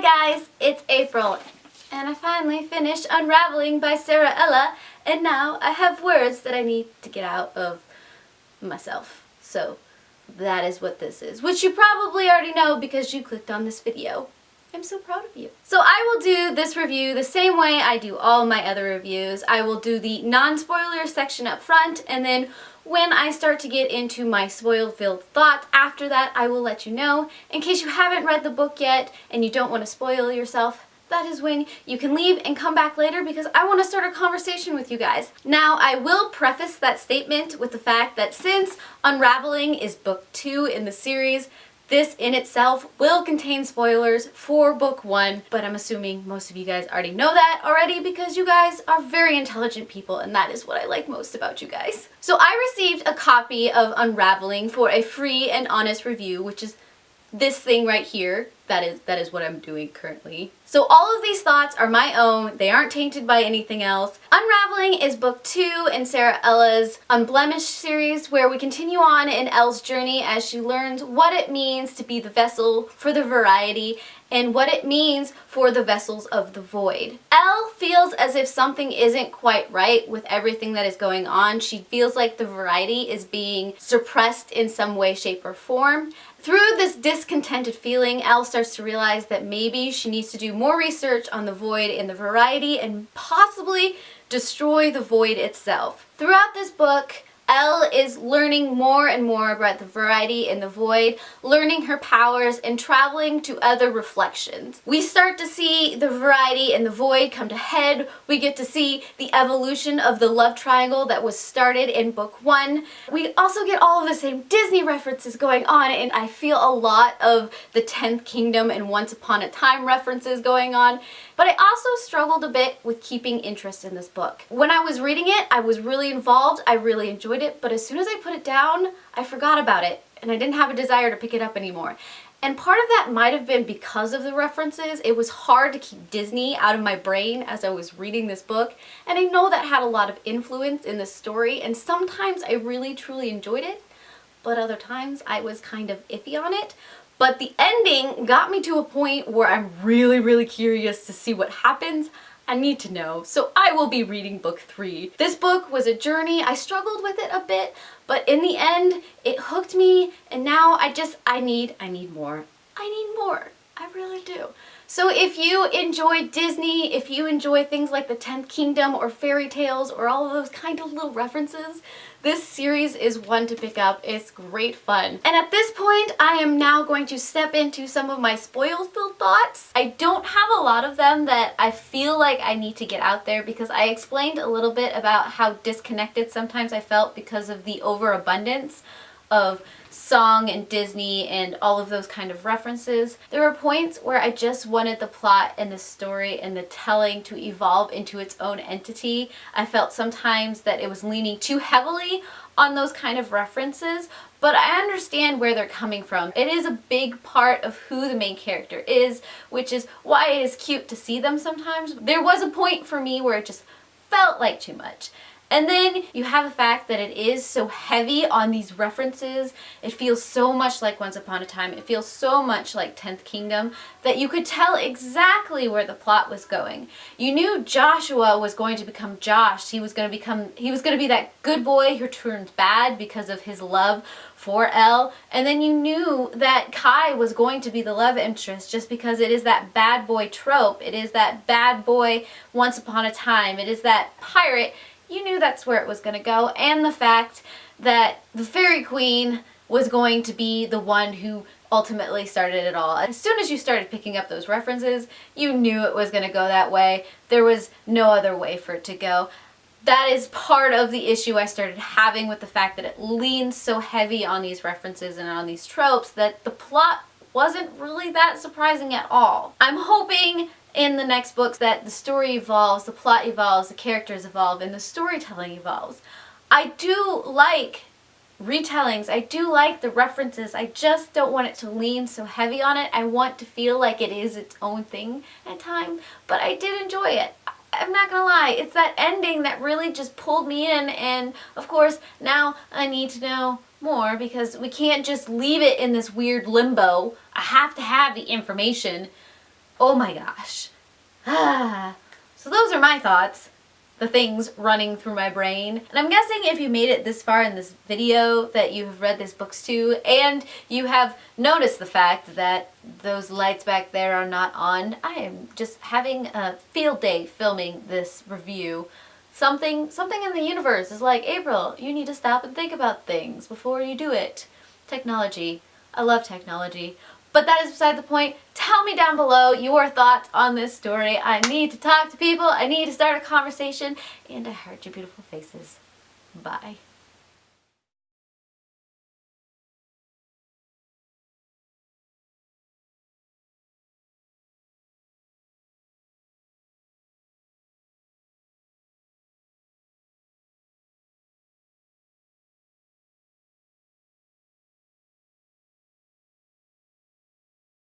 Hi guys, it's April, and I finally finished Unraveling by Sara, and now I have words that I need to get out of myself. So that is what this is, which you probably already know because you clicked on this video. I'm so proud of you. So I will do this review the same way I do all my other reviews. I will do the non-spoiler section up front, and then when I start to get into my spoil-filled thoughts after that, I will let you know. In case you haven't read the book yet and you don't want to spoil yourself, that is when you can leave and come back later because I want to start a conversation with you guys. Now, I will preface that statement with the fact that since Unraveling is book 2 in the series, this in itself will contain spoilers for book 1, but I'm assuming most of you guys already know that already because you guys are very intelligent people, and that is what I like most about you guys. So I received a copy of Unraveling for a free and honest review, which is this thing right here. That is what I'm doing currently. So all of these thoughts are my own. They aren't tainted by anything else. Unraveling is book 2 in Sara Ella's Unblemished series, where we continue on in Elle's journey as she learns what it means to be the vessel for the variety and what it means for the vessels of the void. Elle feels as if something isn't quite right with everything that is going on. She feels like the variety is being suppressed in some way, shape, or form. Through this discontented feeling, Elle starts to realize that maybe she needs to do more research on the void and the variety and possibly destroy the void itself. Throughout this book, Elle is learning more and more about the variety and the void, learning her powers, and traveling to other reflections. We start to see the variety and the void come to head. We get to see the evolution of the love triangle that was started in book 1. We also get all of the same Disney references going on, and I feel a lot of the 10th Kingdom and Once Upon a Time references going on. But I also struggled a bit with keeping interest in this book. When I was reading it, I was really involved. I really enjoyed it, but as soon as I put it down, I forgot about it, and I didn't have a desire to pick it up anymore. And part of that might have been because of the references. It was hard to keep Disney out of my brain as I was reading this book, and I know that had a lot of influence in the story, and sometimes I really truly enjoyed it, but other times I was kind of iffy on it. But the ending got me to a point where I'm really curious to see what happens. I need to know, so I will be reading book 3. This book was a journey. I struggled with it a bit, but in the end, it hooked me, and now I need more. I need more. I really do. So if you enjoy Disney, if you enjoy things like the 10th Kingdom or fairy tales or all of those kind of little references, this series is one to pick up. It's great fun. And at this point, I am now going to step into some of my spoil-filled thoughts. I don't have a lot of them that I feel like I need to get out there because I explained a little bit about how disconnected sometimes I felt because of the overabundance of song and Disney and all of those kind of references. There were points where I just wanted the plot and the story and the telling to evolve into its own entity. I felt sometimes that it was leaning too heavily on those kind of references, but I understand where they're coming from. It is a big part of who the main character is, which is why it is cute to see them sometimes. There was a point for me where it just felt like too much. And then you have the fact that it is so heavy on these references. It feels so much like Once Upon a Time. It feels so much like 10th Kingdom that you could tell exactly where the plot was going. You knew Joshua was going to become Josh. He was going to be that good boy who turns bad because of his love for Elle. And then you knew that Kai was going to be the love interest just because it is that bad boy trope. It is that bad boy Once Upon a Time. It is that pirate. You knew that's where it was going to go, and the fact that the Fairy Queen was going to be the one who ultimately started it all. As soon as you started picking up those references, you knew it was going to go that way. There was no other way for it to go. That is part of the issue I started having with the fact that it leans so heavy on these references and on these tropes that the plot wasn't really that surprising at all. I'm hoping in the next books that the story evolves, the plot evolves, the characters evolve, and the storytelling evolves. I do like retellings. I do like the references. I just don't want it to lean so heavy on it. I want to feel like it is its own thing at times, but I did enjoy it. I'm not gonna lie, it's that ending that really just pulled me in, and of course now I need to know more because we can't just leave it in this weird limbo. I have to have the information. Oh my gosh. So those are my thoughts. The things running through my brain. And I'm guessing if you made it this far in this video that you have read these books too, and you have noticed the fact that those lights back there are not on. I am just having a field day filming this review. Something in the universe is like, April, you need to stop and think about things before you do it. Technology. I love technology. But that is beside the point. Tell me down below your thoughts on this story. I need to talk to people. I need to start a conversation. And I heard your beautiful faces. Bye.